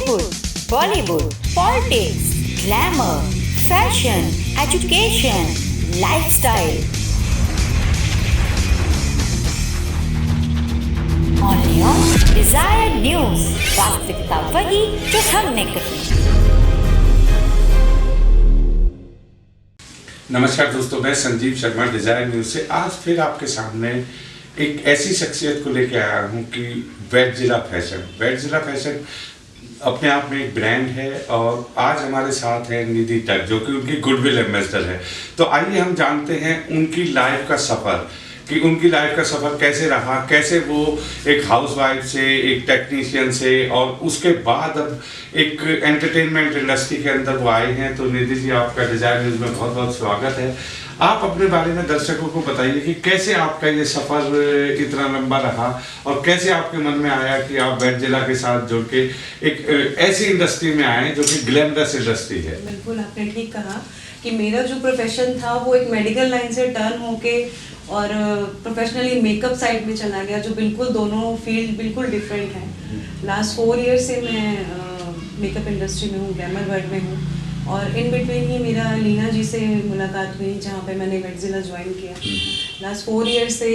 Hollywood, Bollywood, politics, glamour, fashion, education, lifestyle. Only on Desire News. वास्तविकता वही जो हमने कही। नमस्कार दोस्तों, मैं संजीव शर्मा डिजायर न्यूज से आज फिर आपके सामने एक ऐसी शख्सियत को लेकर आया हूं कि वेडजिला फैशन अपने आप में एक ब्रांड है और आज हमारे साथ है निधि टक जो कि उनकी गुडविल एम्बेसडर है। तो आइए हम जानते हैं उनकी लाइफ का सफ़र कि उनकी लाइफ का सफ़र कैसे रहा, कैसे वो एक हाउसवाइफ से, एक टेक्नीशियन से और उसके बाद अब एक एंटरटेनमेंट इंडस्ट्री के अंदर वो आए हैं। तो निधि जी, आपका डिजायर न्यूज़ में बहुत बहुत स्वागत है। आप अपने बारे में दर्शकों को बताइए कि कैसे आपका ये सफ़र इतना लंबा रहा और कैसे आपके मन में आया कि आप वेडजिला के साथ जुड़ के एक ऐसी इंडस्ट्री में आए जो कि ग्लैमरस इंडस्ट्री है। बिल्कुल, आपने ठीक कहा कि मेरा जो प्रोफेशन था वो एक मेडिकल लाइन से टर्न होके और प्रोफेशनली मेकअप साइड में चला गया, जो बिल्कुल दोनों फील्ड बिल्कुल डिफरेंट हैं। लास्ट 4 ईयर से मैं मेकअप इंडस्ट्री में हूँ, ग्लैमर वर्ल्ड में हूँ और इन बिटवीन ही मेरा लीना जी से मुलाकात हुई जहाँ पे मैंने वेडजिला ज्वाइन किया। लास्ट 4 ईयर से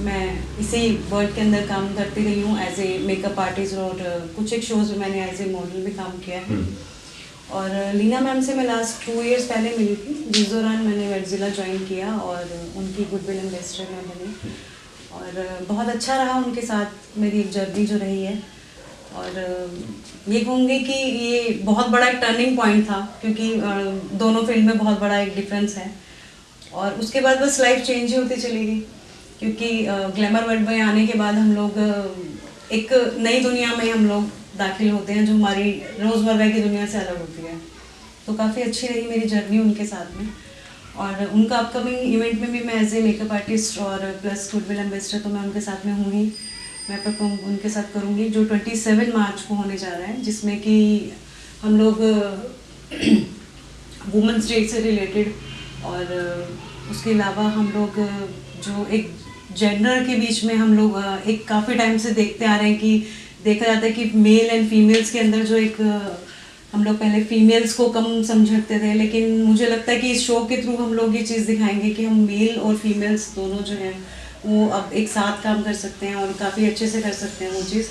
मैं इसी वर्ल्ड के अंदर काम करती रही हूँ एज ए मेकअप आर्टिस्ट और कुछ एक शोज़ में मैंने एज ए मॉडल भी काम किया है। और लीना मैम से मैं लास्ट 2 इयर्स पहले मिली थी, जिस दौरान मैंने वेडजिला ज्वाइन किया और उनकी गुडविल एम्बेसडर में बनी और बहुत अच्छा रहा उनके साथ मेरी एक जर्नी जो रही है। और ये कहूँगी कि ये बहुत बड़ा एक टर्निंग पॉइंट था क्योंकि दोनों फील्ड में बहुत बड़ा एक डिफरेंस है। और उसके बाद बस लाइफ चेंज होती चली गई क्योंकि ग्लैमर वर्ल्ड में आने के बाद हम लोग एक नई दुनिया में हम लोग दाखिल होते हैं जो हमारी रोज़मर्रा की दुनिया से अलग होती है। तो काफ़ी अच्छी रही मेरी जर्नी उनके साथ में और उनका अपकमिंग इवेंट में भी मैं एज ए मेकअप आर्टिस्ट और प्लस गुडविल एम्बेसडर तो मैं उनके साथ में हूँ ही। मैं परफॉर्म उनके साथ करूँगी जो 27 मार्च को होने जा रहा है, जिसमें कि हम लोग वुमेंस डे से रिलेटेड और उसके अलावा हम लोग जो एक जेंडर के बीच में हम लोग एक काफ़ी टाइम से देखते आ रहे हैं कि देखा जाता है कि मेल एंड फीमेल्स के अंदर जो एक हम लोग पहले फीमेल्स को कम समझते थे, लेकिन मुझे लगता है कि इस शो के थ्रू हम लोग ये चीज़ दिखाएंगे कि हम मेल और फीमेल्स दोनों जो हैं वो अब एक साथ काम कर सकते हैं और काफ़ी अच्छे से कर सकते हैं वो चीज़।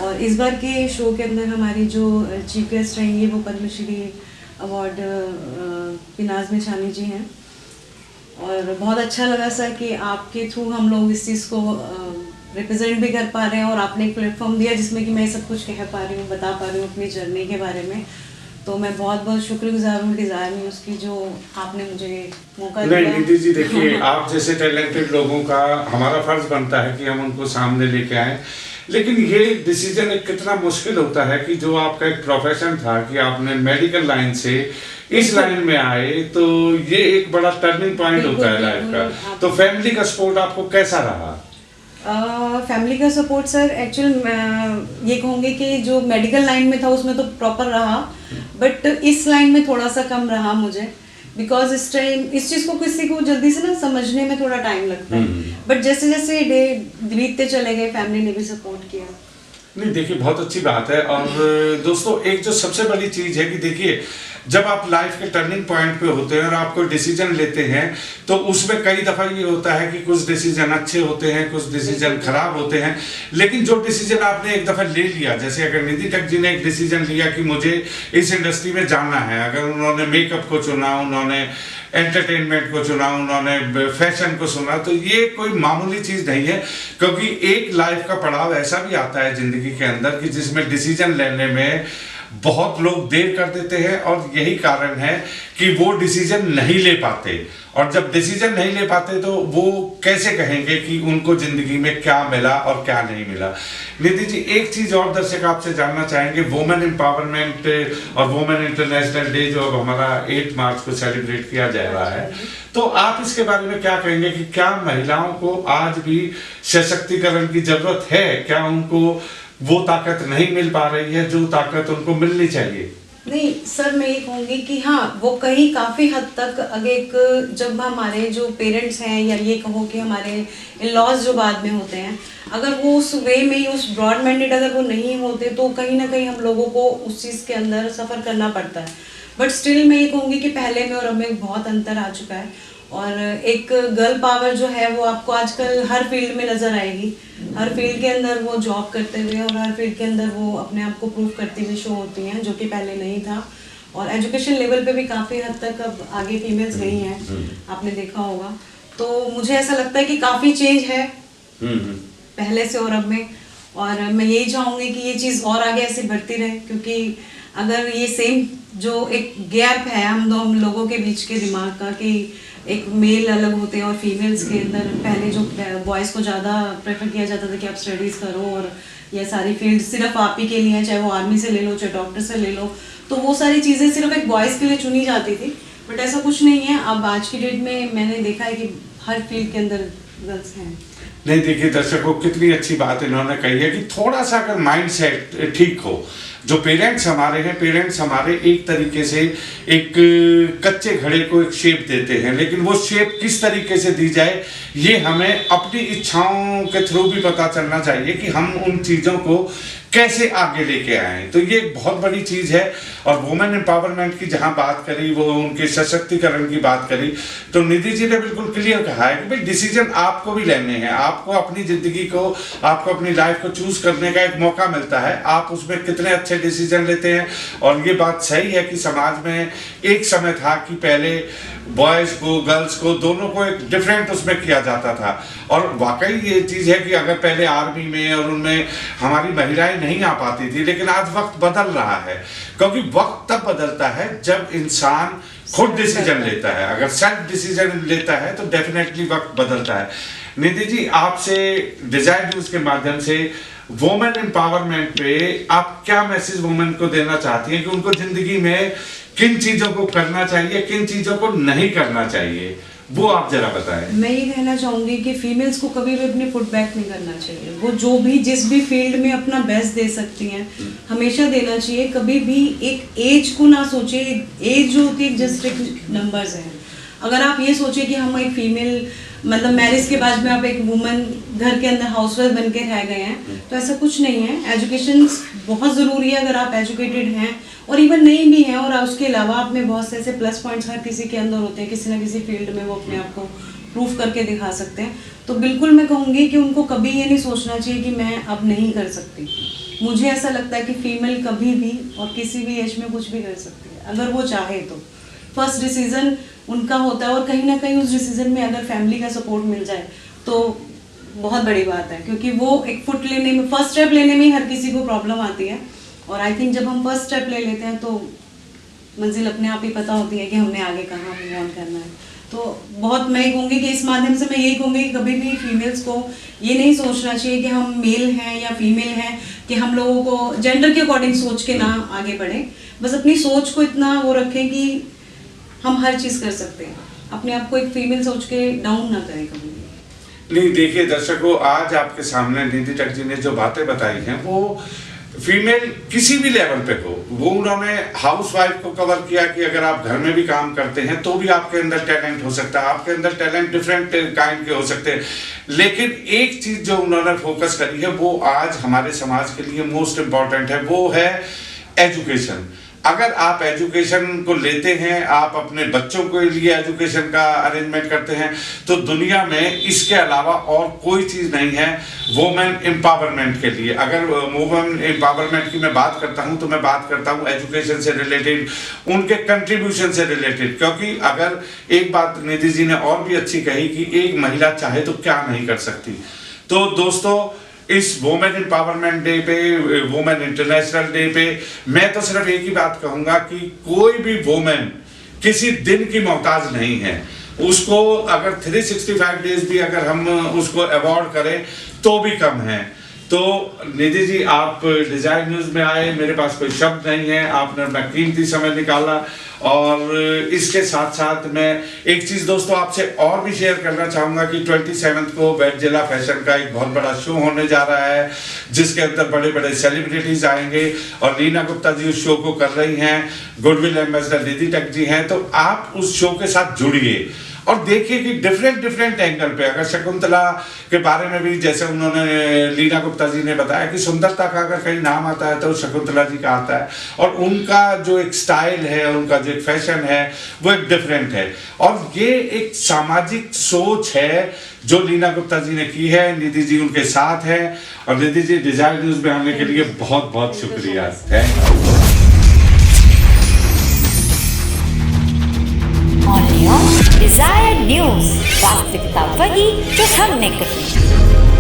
और इस बार के शो के अंदर हमारी जो चीफ गेस्ट रहेंगी वो पद्मश्री अवार्ड पिनाज मिछानी जी हैं और बहुत अच्छा लगा सर कि आपके थ्रू हम लोग इस चीज़ को रिप्रेजेंट भी कर पा रहे हैं और आपने एक प्लेटफॉर्म दिया जिसमें कि मैं सब कुछ कह पा रही हूँ, बता पा रही हूँ अपनी जर्नी के बारे में। तो मैं बहुत बहुत शुक्रगुजार हूँ डिज़ायर न्यूज़ की जो आपने मुझे मौका दिया। नहीं निधि जी, देखिए आप जैसे टैलेंटेड लोगों का हमारा फर्ज बनता है कि हम उनको सामने लेके आए, लेकिन ये डिसीजन एक कितना मुश्किल होता है कि जो आपका एक प्रोफेशन था कि आपने मेडिकल लाइन से इस लाइन में आए, तो ये एक बड़ा टर्निंग पॉइंट होता है लाइफ का। तो फैमिली का सपोर्ट आपको कैसा रहा? फैमिली का सपोर्ट सर एक्चुअल ये कहूँगी कि जो मेडिकल लाइन में था उसमें तो प्रॉपर रहा, बट इस लाइन में थोड़ा सा कम रहा मुझे बिकॉज इस टाइम इस चीज़ को किसी को जल्दी से ना समझने में थोड़ा टाइम लगता है, बट जैसे जैसे डे बीतते चले गए फैमिली ने भी सपोर्ट किया। नहीं देखिए, बहुत अच्छी बात है। और दोस्तों, एक जो सबसे बड़ी चीज़ है कि देखिए जब आप लाइफ के टर्निंग पॉइंट पे होते हैं और आप कोई डिसीजन लेते हैं तो उसमें कई दफ़ा ये होता है कि कुछ डिसीजन अच्छे होते हैं, कुछ डिसीजन खराब होते हैं, लेकिन जो डिसीजन आपने एक दफ़ा ले लिया, जैसे अगर निधि टक जी ने एक डिसीजन लिया कि मुझे इस इंडस्ट्री में जाना है, अगर उन्होंने मेकअप को चुना, उन्होंने एंटरटेनमेंट को चुना, उन्होंने फैशन को चुना, तो ये कोई मामूली चीज़ नहीं है क्योंकि एक लाइफ का पड़ाव ऐसा भी आता है ज़िंदगी के अंदर कि जिसमें डिसीजन लेने में बहुत लोग देर कर देते हैं और यही कारण है कि वो डिसीजन नहीं ले पाते। और जब डिसीजन नहीं ले पाते तो वो कैसे कहेंगे कि उनको जिंदगी में क्या मिला और क्या नहीं मिला। निधि जी, एक चीज और दर्शक आपसे जानना चाहेंगे, वुमेन एम्पावरमेंट और वुमेन इंटरनेशनल डे जो अब हमारा 8 मार्च को सेलिब्रेट किया जा रहा है, तो आप इसके बारे में क्या कहेंगे कि क्या महिलाओं को आज भी सशक्तिकरण की जरूरत है? क्या उनको वो ताकत नहीं मिल पा रही है जो ताकत उनको मिलनी चाहिए? नहीं सर, मैं ये कहूँगी कि हाँ, वो कहीं काफ़ी हद तक अगर एक जब हमारे जो पेरेंट्स हैं या ये कहो कि हमारे इन-लॉज जो बाद में होते हैं, अगर वो उस वे में ही उस ब्रॉड माइंडेड अगर वो नहीं होते तो कहीं ना कहीं हम लोगों को उस चीज़ के अंदर सफ़र करना पड़ता है। बट स्टिल मैं ये कहूँगी कि पहले में और अब में बहुत अंतर आ चुका है, और एक गर्ल पावर जो है वो आपको आजकल हर फील्ड में नज़र आएगी। हर फील्ड के अंदर वो जॉब करते हुए और हर फील्ड के अंदर वो अपने आप को प्रूव करती हुई शो होती हैं, जो कि पहले नहीं था। और एजुकेशन लेवल पे भी काफ़ी हद तक अब आगे फीमेल्स गई हैं, आपने देखा होगा। तो मुझे ऐसा लगता है कि काफ़ी चेंज है पहले से और अब में, और मैं यही चाहूँगी कि ये चीज़ और आगे ऐसे बढ़ती रहे, क्योंकि अगर ये सेम जो एक गैप है हम लोगों के बीच के दिमाग का कि एक मेल अलग होते हैं और फीमेल्स के अंदर, पहले जो बॉयज़ को ज़्यादा प्रेफर किया जाता था कि आप स्टडीज़ करो और ये सारी फील्ड सिर्फ आप ही के लिए हैं, चाहे वो आर्मी से ले लो चाहे डॉक्टर से ले लो, तो वो सारी चीज़ें सिर्फ एक बॉयज़ के लिए चुनी जाती थी। बट ऐसा कुछ नहीं है, अब आज की डेट में मैंने देखा है कि हर फील्ड के अंदर गर्ल्स हैं। नहीं, देखिए दर्शकों, कितनी अच्छी बात इन्होंने कही है कि थोड़ा सा अगर माइंड सेट ठीक हो। जो पेरेंट्स हमारे एक तरीके से एक कच्चे घड़े को एक शेप देते हैं, लेकिन वो शेप किस तरीके से दी जाए ये हमें अपनी इच्छाओं के थ्रू भी पता चलना चाहिए कि हम उन चीज़ों को कैसे आगे लेके आए। तो ये एक बहुत बड़ी चीज़ है। और वुमेन एम्पावरमेंट की जहाँ बात करी, वो उनके सशक्तिकरण की बात करी, तो निधि जी ने बिल्कुल क्लियर कहा है कि भाई डिसीजन आपको भी लेने हैं, आपको अपनी ज़िंदगी को, आपको अपनी लाइफ को चूज करने का एक मौका मिलता है। आप उसमें कितने अच्छे डिसीजन लेते हैं। और ये बात सही है कि समाज में एक समय था कि पहले बॉयज़ को, गर्ल्स को, दोनों को एक डिफरेंट उसमें किया जाता था। और वाकई ये चीज़ है कि अगर पहले आर्मी में और उनमें हमारी महिलाएं नहीं आ पाती थी, लेकिन आज वक्त बदल रहा है, क्योंकि वक्त तब बदलता है जब इंसान खुद डिसीजन लेता है। अगर सेल्फ डिसीजन लेता है तो डेफिनेटली वक्त बदलता है। निधि जी, आपसे डिजायर न्यूज के माध्यम से वुमेन एम्पावरमेंट पे आप क्या मैसेज वुमेन को देना चाहती हैं कि उनको जिंदगी में किन चीजों को करना चाहिए, किन चीजों को नहीं करना चाहिए, वो आप जरा बताएं। मैं ये कहना चाहूँगी कि फीमेल्स को कभी भी अपने फुट बैक नहीं करना चाहिए। वो जो भी जिस भी फील्ड में अपना बेस्ट दे सकती हैं, हमेशा देना चाहिए। कभी भी एक एज को ना सोचे। एज जो होती है जस्ट एक नंबर्स है। अगर आप ये सोचे कि हम एक फीमेल, मतलब मैरिज के बाद में आप एक वुमन घर के अंदर हाउसवाइफ बन के रह गए हैं, तो ऐसा कुछ नहीं है। एजुकेशन बहुत ज़रूरी है अगर आप एजुकेटेड हैं, और इवन नहीं भी हैं, और उसके अलावा आप में बहुत से ऐसे प्लस पॉइंट्स हर किसी के अंदर होते हैं, किसी ना किसी फील्ड में वो अपने आप को प्रूफ करके दिखा सकते हैं। तो बिल्कुल मैं कहूँगी कि उनको कभी ये नहीं सोचना चाहिए कि मैं अब नहीं कर सकती। मुझे ऐसा लगता है कि फीमेल कभी भी और किसी भी एज में कुछ भी कर सकती है अगर वो चाहे तो। फर्स्ट डिसीजन उनका होता है, और कहीं ना कहीं उस डिसीजन में अगर फैमिली का सपोर्ट मिल जाए तो बहुत बड़ी बात है, क्योंकि वो एक फुट लेने में, फर्स्ट स्टेप लेने में ही हर किसी को प्रॉब्लम आती है। और आई थिंक जब हम फर्स्ट स्टेप ले लेते हैं तो मंजिल अपने आप ही पता होती है कि हमने आगे कहाँ मूव ऑन करना है। तो बहुत मैं कहूँगी कि इस माध्यम से मैं यही कहूँगी कि कभी भी फीमेल्स को ये नहीं सोचना चाहिए कि हम मेल हैं या फीमेल हैं, कि हम लोगों को जेंडर के अकॉर्डिंग सोच के ना आगे बढ़ें। बस अपनी सोच को इतना वो रखें कि हम हर चीज़ कर सकते हैं। अपने आप को एक फीमेल सोच के डाउन ना करें कभी भी। नहीं, देखिए दर्शकों, आज आपके सामने निधि टक जी ने जो बातें बताई हैं वो फीमेल किसी भी लेवल पे हो। वो उन्होंने हाउसवाइफ को कवर किया कि अगर आप घर में भी काम करते हैं तो भी आपके अंदर टैलेंट हो सकता है, आपके अंदर टैलेंट डिफरेंट काइंड के हो सकते हैं। लेकिन एक चीज जो उन्होंने फोकस करी है वो आज हमारे समाज के लिए मोस्ट इम्पॉर्टेंट है, वो है एजुकेशन। अगर आप एजुकेशन को लेते हैं, आप अपने बच्चों के लिए एजुकेशन का अरेंजमेंट करते हैं, तो दुनिया में इसके अलावा और कोई चीज़ नहीं है वुमेन एम्पावरमेंट के लिए। अगर वुमेन एम्पावरमेंट की मैं बात करता हूं तो मैं बात करता हूं एजुकेशन से रिलेटेड, उनके कंट्रीब्यूशन से रिलेटेड। क्योंकि अगर एक बात निधि जी ने और भी अच्छी कही कि एक महिला चाहे तो क्या नहीं कर सकती। तो दोस्तों, इस वुमेन एम्पावरमेंट डे पे, वुमेन इंटरनेशनल डे पे मैं तो सिर्फ एक ही बात कहूंगा कि कोई भी वुमेन किसी दिन की मोहताज नहीं है। उसको अगर 365 डेज भी अगर हम उसको अवॉर्ड करें तो भी कम है। तो निधि जी, आप डिजायर न्यूज में आए, मेरे पास कोई शब्द नहीं है, आपने अपना कीमती समय निकाला। और इसके साथ साथ मैं एक चीज दोस्तों आपसे और भी शेयर करना चाहूंगा कि 27 को वेट जिला फैशन का एक बहुत बड़ा शो होने जा रहा है, जिसके अंदर बड़े बड़े सेलिब्रिटीज आएंगे और लीना गुप्ता जी उस शो को कर रही हैं, गुडविल एम्बेसडर निधि टक जी हैं। तो आप उस शो के साथ जुड़िए और देखिए कि डिफरेंट एंगल पे, अगर शकुंतला के बारे में भी जैसे उन्होंने लीना गुप्ता जी ने बताया कि सुंदरता का अगर कहीं नाम आता है तो शकुंतला जी का आता है, और उनका जो एक स्टाइल है, उनका जो एक फैशन है वो एक डिफरेंट है, और ये एक सामाजिक सोच है जो लीना गुप्ता जी ने की है। निधि जी उनके साथ है, और निधि जी डिजायर न्यूज में आने के लिए बहुत बहुत शुक्रिया। Thank you. Only on Desire News, वास्तविकता वही जो हमने कही।